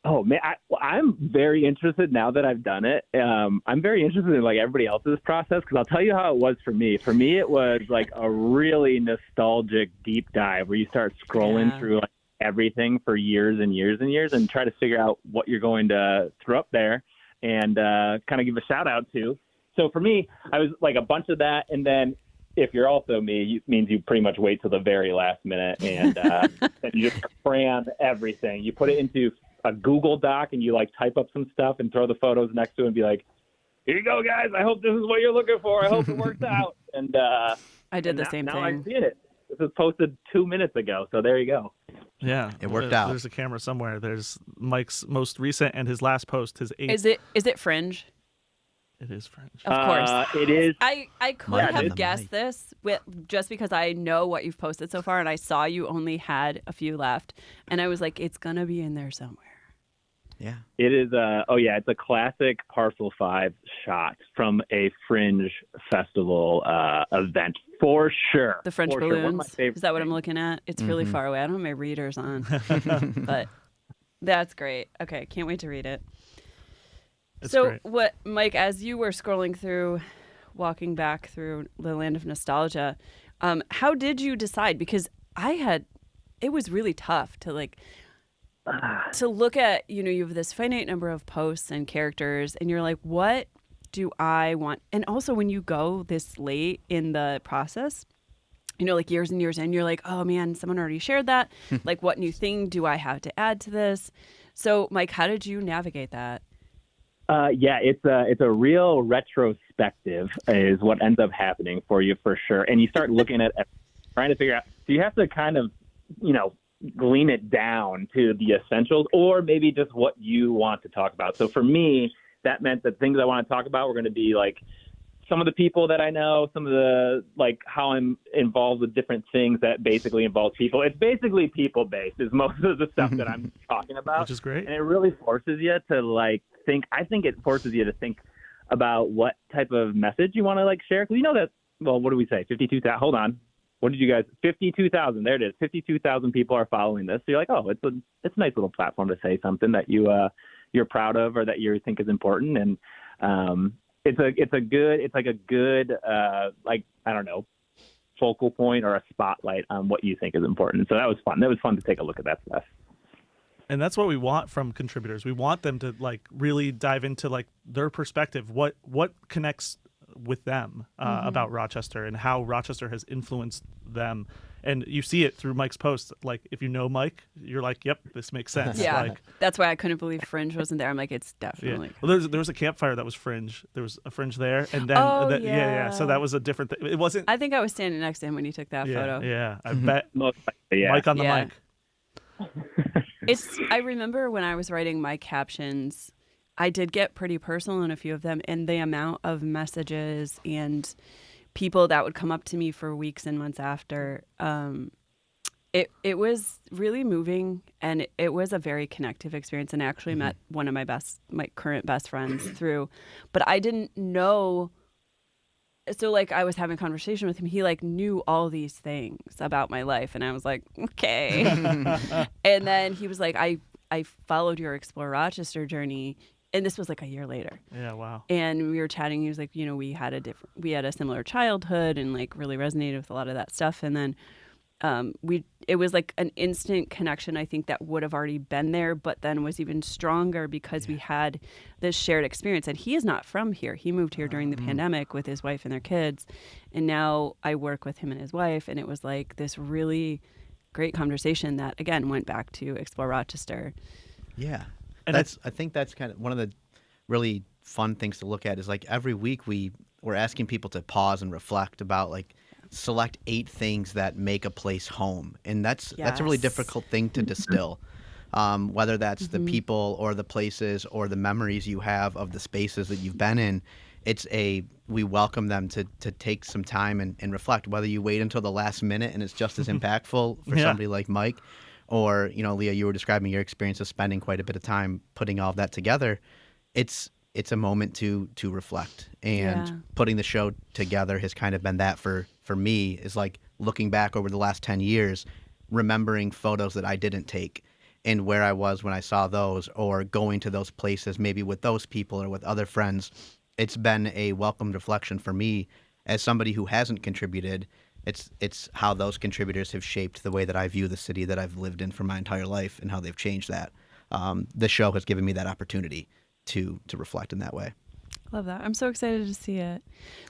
F: Oh man, I'm very interested now that I've done it. I'm very interested in like everybody else's process because I'll tell you how it was for me. For me, it was like a really nostalgic deep dive where you start scrolling through like everything for years and years and years and try to figure out what you're going to throw up there and kind of give a shout out to. So for me, I was like a bunch of that, and then if you're also me, it means you pretty much wait till the very last minute and then you just cram everything. You put it into a Google Doc and you like type up some stuff and throw the photos next to it and be like, here you go, guys. I hope this is what you're looking for. I hope it works out. And
B: I did the same
F: now
B: thing.
F: I'm seeing it. This was posted 2 minutes ago. So there you go.
C: Yeah.
D: It worked out.
C: There's a camera somewhere. There's Mike's most recent and his last post, his 8th.
B: Is it Fringe?
C: It is Fringe.
B: Of course.
F: It is.
B: I could have guessed this just because I know what you've posted so far, and I saw you only had a few left, and I was like, it's going to be in there somewhere.
D: Yeah.
F: It is. It's a classic Parcel 5 shot from a Fringe festival event for sure.
B: The French
F: for sure. One of my
B: balloons.
F: favorite
B: Is that what I'm
F: things.
B: looking at? It's really far away. I don't have my readers on, but that's great. Okay, can't wait to read it.
C: Great.
B: What, Mike, as you were scrolling through, walking back through the land of nostalgia, how did you decide? Because it was really tough to to look at, you have this finite number of posts and characters, and you're like, what do I want? And also when you go this late in the process, like years and years in, you're like, oh man, someone already shared that. Like, what new thing do I have to add to this? So, Mike, how did you navigate that?
F: It's a real retrospective is what ends up happening for you for sure. And you start looking at trying to figure out, so you have to kind of, glean it down to the essentials or maybe just what you want to talk about. So for me, that meant that things I want to talk about were going to be like some of the people that I know, some of the, like how I'm involved with different things that basically involve people. It's basically people-based is most of the stuff that I'm talking about.
C: Which is great.
F: And it really forces you to think, I think it forces you to think about what type of message you want to share. Because that, well, what do we say? 52,000, hold on. What did you guys, 52,000, there it is. 52,000 people are following this. So you're like, oh, it's a nice little platform to say something that you're proud of or that you think is important. And, it's a good I don't know, focal point or a spotlight on what you think is important. So that was fun. That was fun to take a look at that stuff.
C: And that's what we want from contributors. We want them to really dive into their perspective. What connects with them about Rochester and how Rochester has influenced them. And you see it through Mike's posts. Like, if you know Mike, you're like, yep, this makes sense.
B: Yeah,
C: Like,
B: that's why I couldn't believe Fringe wasn't there. I'm like, it's definitely.
C: yeah. Well, there was a campfire that was Fringe. There was a Fringe there, and then
B: yeah.
C: So that was a different thing. It wasn't.
B: I think I was standing next to him when you took that photo.
C: Yeah, I bet.
F: Most likely, yeah.
C: Mike on the
B: Yeah.
C: mic.
B: I remember when I was writing my captions, I did get pretty personal in a few of them, and the amount of messages and people that would come up to me for weeks and months after. It was really moving, and it was a very connective experience. And I actually met one of my current best friends through, but I didn't know. So like I was having a conversation with him. He like knew all these things about my life, and I was like, okay. And then he was like, I followed your Explore Rochester journey, and this was like a year later.
C: Yeah, wow.
B: And we were chatting. He was like, we had a similar childhood, and like really resonated with a lot of that stuff. And then it was like an instant connection, I think, that would have already been there, but then was even stronger because we had this shared experience. And he is not from here. He moved here during the pandemic with his wife and their kids. And now I work with him and his wife. And it was like this really great conversation that, again, went back to Explore Rochester.
D: Yeah.
C: And
D: I think that's kind of one of the really fun things to look at is like every week we're asking people to pause and reflect about like select 8 things that make a place home. And that's a really difficult thing to distill. Whether that's the people or the places or the memories you have of the spaces that you've been in, we welcome them to take some time and reflect, whether you wait until the last minute and it's just as impactful for somebody like Mike, or, Leah, you were describing your experience of spending quite a bit of time putting all of that together. It's a moment to reflect, and putting the show together has kind of been that for me, is like looking back over the last 10 years, remembering photos that I didn't take and where I was when I saw those, or going to those places maybe with those people or with other friends. It's been a welcomed reflection for me as somebody who hasn't contributed. It's how those contributors have shaped the way that I view the city that I've lived in for my entire life, and how they've changed that. The show has given me that opportunity to reflect in that way.
B: Love that. I'm so excited to see it.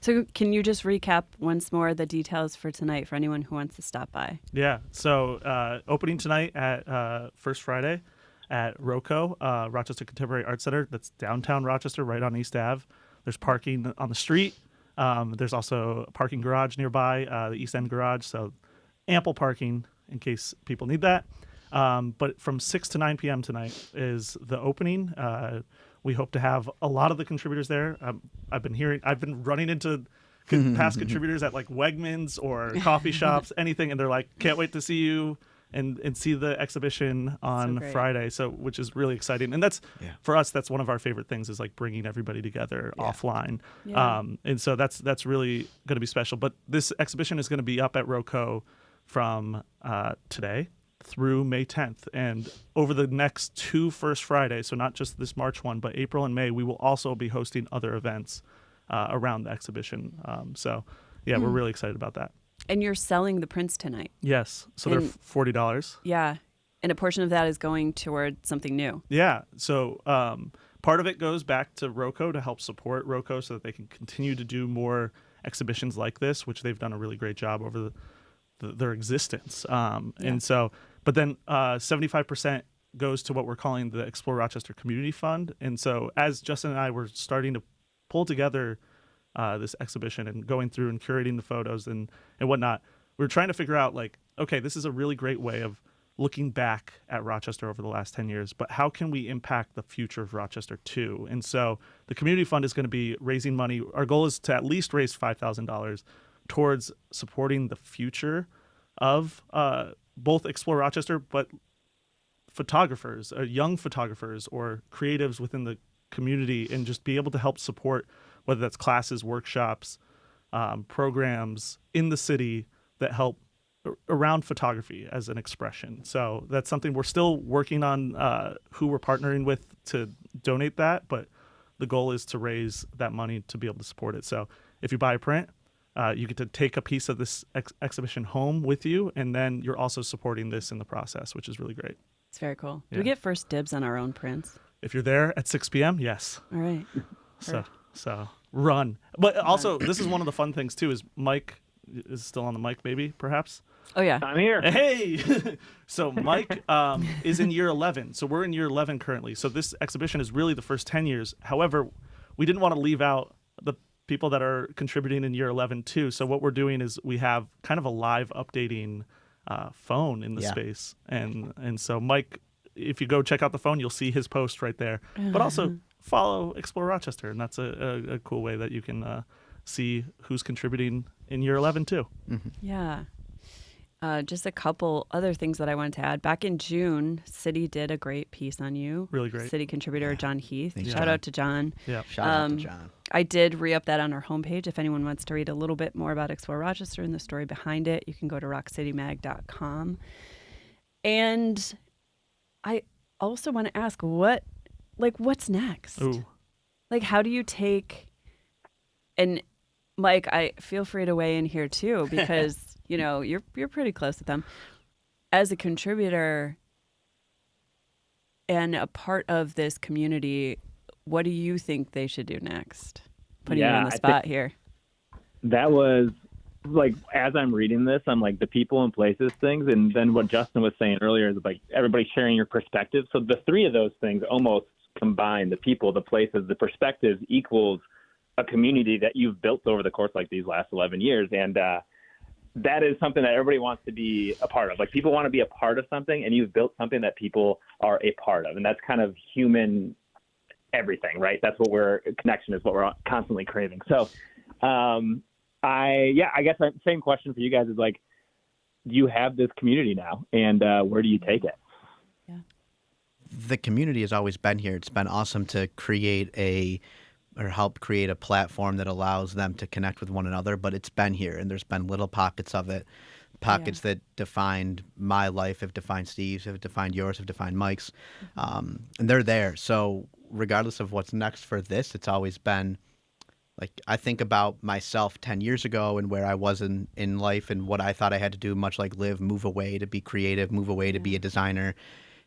B: So can you just recap once more the details for tonight for anyone who wants to stop by?
C: Yeah. So opening tonight at First Friday at ROCO, Rochester Contemporary Art Center. That's downtown Rochester, right on East Ave. There's parking on the street. There's also a parking garage nearby, the East End garage. So ample parking in case people need that. But from 6 to 9 p.m. tonight is the opening. We hope to have a lot of the contributors there. I've been running into past contributors at like Wegmans or coffee shops, anything, and they're like, "Can't wait to see you and see the exhibition on Friday." So, which is really exciting, and that's for us. That's one of our favorite things, is like bringing everybody together offline. And so that's really going to be special. But this exhibition is going to be up at ROCO from today through May 10th, and over the next 2 First Fridays, so not just this March one, but April and May, we will also be hosting other events around the exhibition. We're really excited about that.
B: And you're selling the prints tonight.
C: Yes, so they're $40.
B: Yeah, and a portion of that is going toward something new.
C: Yeah, so part of it goes back to ROCO to help support ROCO so that they can continue to do more exhibitions like this, which they've done a really great job over their existence. And so, but then 75% goes to what we're calling the Explore Rochester Community Fund. And so as Justin and I were starting to pull together this exhibition and going through and curating the photos and whatnot, we were trying to figure out like, okay, this is a really great way of looking back at Rochester over the last 10 years, but how can we impact the future of Rochester too? And so the Community Fund is going to be raising money. Our goal is to at least raise $5,000 towards supporting the future of both Explore Rochester, but photographers, young photographers or creatives within the community, and just be able to help support, whether that's classes, workshops, programs in the city that help around photography as an expression. So that's something we're still working on, who we're partnering with to donate that, but the goal is to raise that money to be able to support it. So if you buy a print, you get to take a piece of this exhibition home with you, and then you're also supporting this in the process, which is really great.
B: It's very cool. Do we get first dibs on our own prints?
C: If you're there at 6 p.m., yes.
B: All right.
C: So run. But also, this is one of the fun things too. Is Mike is still on the mic? Maybe, perhaps.
B: Oh yeah.
F: I'm here.
C: Hey, so Mike is in year 11. So we're in year 11 currently. So this exhibition is really the first 10 years. However, we didn't want to leave out the people that are contributing in year 11 too. So what we're doing is we have kind of a live updating phone in the space. And so Mike, if you go check out the phone, you'll see his post right there. But also follow Explore Rochester. And that's a cool way that you can see who's contributing in year 11 too.
D: Mm-hmm.
B: Yeah. Just a couple other things that I wanted to add. Back in June, City did a great piece on you.
C: Really great.
B: City contributor John Heath.
D: Thanks,
B: Shout
D: John.
B: out to John.
C: Yeah.
D: Shout out to John.
B: I did re-up that on our homepage. If anyone wants to read a little bit more about Explore Rochester and the story behind it, you can go to rockcitymag.com. And I also want to ask, what's next?
C: Ooh.
B: Like, how do you take, and Mike, I feel free to weigh in here too, because you know you're pretty close with them as a contributor and a part of this community. What do you think they should do next? Putting you on the spot here.
F: That was like, as I'm reading this, I'm like the people and places things, and then what Justin was saying earlier is like everybody sharing your perspective. So the three of those things almost combine: the people, the places, the perspectives equals a community that you've built over the course like these last 11 years. And that is something that everybody wants to be a part of. Like, people want to be a part of something, and you've built something that people are a part of. And that's kind of human everything, right? That's what connection is what we're constantly craving. So I guess same question for you guys is like, you have this community now, and where do you take it?
B: Yeah.
D: The community has always been here. It's been awesome to help create a platform that allows them to connect with one another, but it's been here, and there's been little pockets of it, that defined my life, have defined Steve's, have defined yours, have defined Mike's, and they're there. So regardless of what's next for this, it's always been, like, I think about myself 10 years ago and where I was in life and what I thought I had to do, much like move away to be creative, move away to be a designer.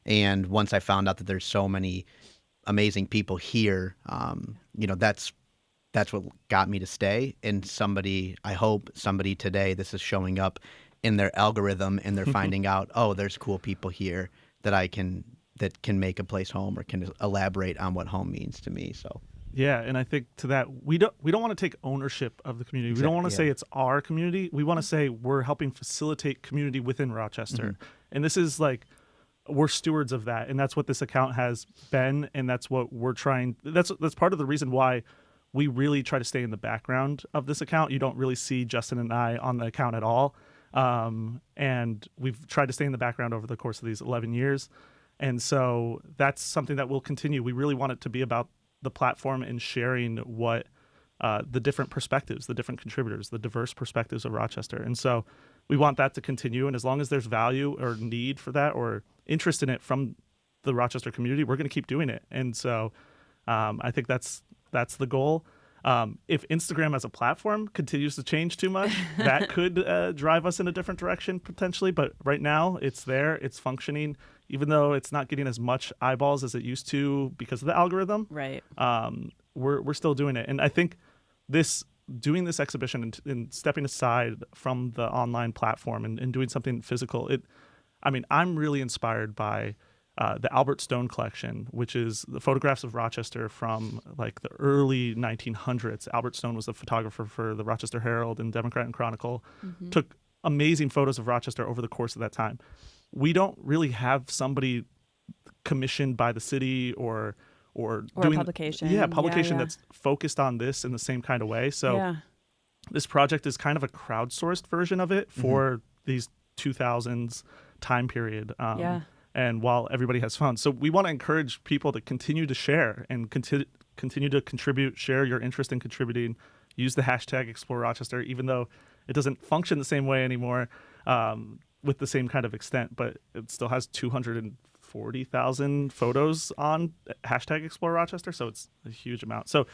D: And once I found out that there's so many amazing people here, that's what got me to stay. And I hope somebody today, this is showing up in their algorithm, and they're finding out, oh, there's cool people here that can make a place home, or can elaborate on what home means to me. So
C: Yeah, and I think to that, we don't want to take ownership of the community. We don't want to say it's our community. We want to say we're helping facilitate community within Rochester. And this is like, we're stewards of that, and that's what this account has been, and that's what we're trying. That's part of the reason why we really try to stay in the background of this account. You don't really see Justin and I on the account at all, and we've tried to stay in the background over the course of these 11 years, and so that's something that will continue. We really want it to be about the platform and sharing what the different perspectives, the different contributors, the diverse perspectives of Rochester, and so we want that to continue. And as long as there's value or need for that, or interest in it from the Rochester community, we're going to keep doing it. And so I think that's the goal. If Instagram as a platform continues to change too much, that could drive us in a different direction potentially. But right now it's there, it's functioning, even though it's not getting as much eyeballs as it used to because of the algorithm.
B: Right.
C: We're still doing it. And I think doing this exhibition and stepping aside from the online platform and doing something physical, I'm really inspired by the Albert Stone collection, which is the photographs of Rochester from like the early 1900s. Albert Stone was a photographer for the Rochester Herald and Democrat and Chronicle, took amazing photos of Rochester over the course of that time. We don't really have somebody commissioned by the city or doing
B: a publication.
C: Publication that's focused on this in the same kind of way. So this project is kind of a crowdsourced version of it for these 2000s time period. And while everybody has fun. So we want to encourage people to continue to share and continue to contribute, share your interest in contributing, use the hashtag Explore Rochester, even though it doesn't function the same way anymore with the same kind of extent, but it still has 240,000 photos on hashtag Explore Rochester. So it's a huge amount. So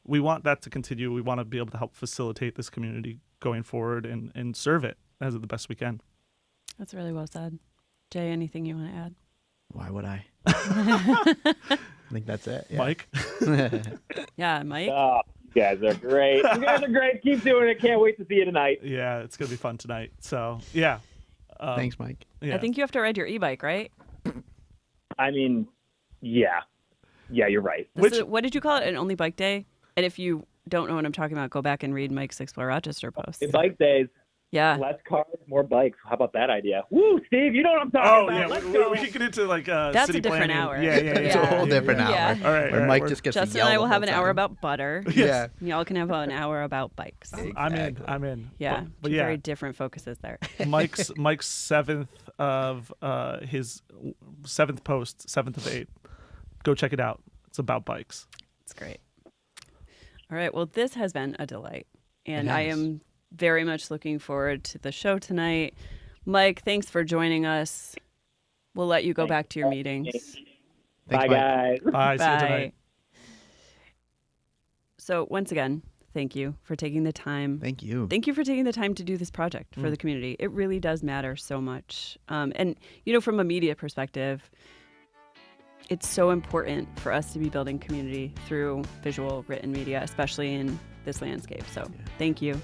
C: we want that to continue. We want to be able to help facilitate this community going forward and serve it as the best we can.
B: That's really well said. Jay, anything you want to add?
D: Why would I? I think that's it. Yeah.
C: Mike?
B: Yeah, Mike?
F: guys are great. You guys are great. Keep doing it. Can't wait to see you tonight.
C: Yeah, it's gonna be fun tonight. So yeah.
D: Thanks, Mike.
C: Yeah.
B: I think you have to ride your e-bike, right?
F: I mean, yeah, you're right.
B: What did you call it? An only bike day? And if you don't know what I'm talking about, go back and read Mike's Explore Rochester post.
F: Bike days.
B: Yeah.
F: Less cars, more bikes. How about that idea? Woo, Steve, you know what I'm talking about.
C: Yeah,
F: Let's go.
C: we can get into like
B: That's
C: city
B: a different
C: planning.
B: hour.
C: Yeah.
D: It's a whole different hour.
B: Yeah.
C: All right,
D: Where Mike
C: we're-
D: just gets to
B: Justin
D: yell
B: and I will
D: the
B: have an
D: whole
B: hour
D: time.
B: about butter.
D: Yeah.
B: Y'all can have an hour about bikes.
C: I'm in.
B: Yeah.
C: But
B: Two
C: yeah,
B: very different focuses there.
C: Mike's seventh of his seventh post, 7th of 8th. Go check it out. It's about bikes.
B: It's great. All right. Well, this has been a delight. And
D: It
B: I
D: has.
B: am very much looking forward to the show tonight. Mike, thanks for joining us. We'll let you go back to your meetings.
D: Thanks,
F: Bye,
D: Mike.
F: guys.
C: Bye. See you
B: Bye.
C: tonight.
B: So once again, thank you for taking the time.
D: Thank you.
B: Thank you for taking the time to do this project for the community. It really does matter so much. And, from a media perspective, it's so important for us to be building community through visual written media, especially in this landscape. So thank you.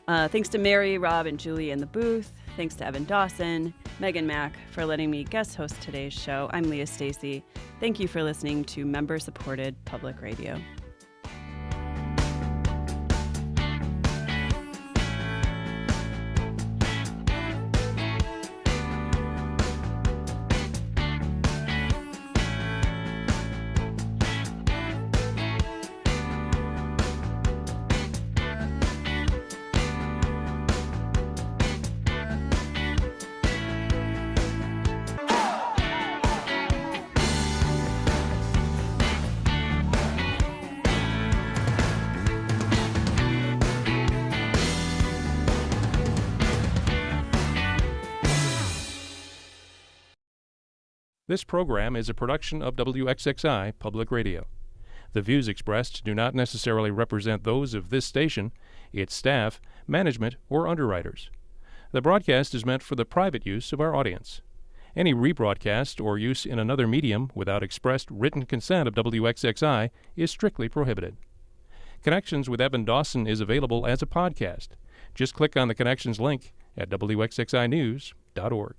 B: Thanks to Mary, Rob, and Julie in the booth. Thanks to Evan Dawson, Megan Mack for letting me guest host today's show. I'm Leah Stacy. Thank you for listening to member-supported public radio.
G: This program is a production of WXXI Public Radio. The views expressed do not necessarily represent those of this station, its staff, management, or underwriters. The broadcast is meant for the private use of our audience. Any rebroadcast or use in another medium without expressed written consent of WXXI is strictly prohibited. Connections with Evan Dawson is available as a podcast. Just click on the Connections link at WXXInews.org.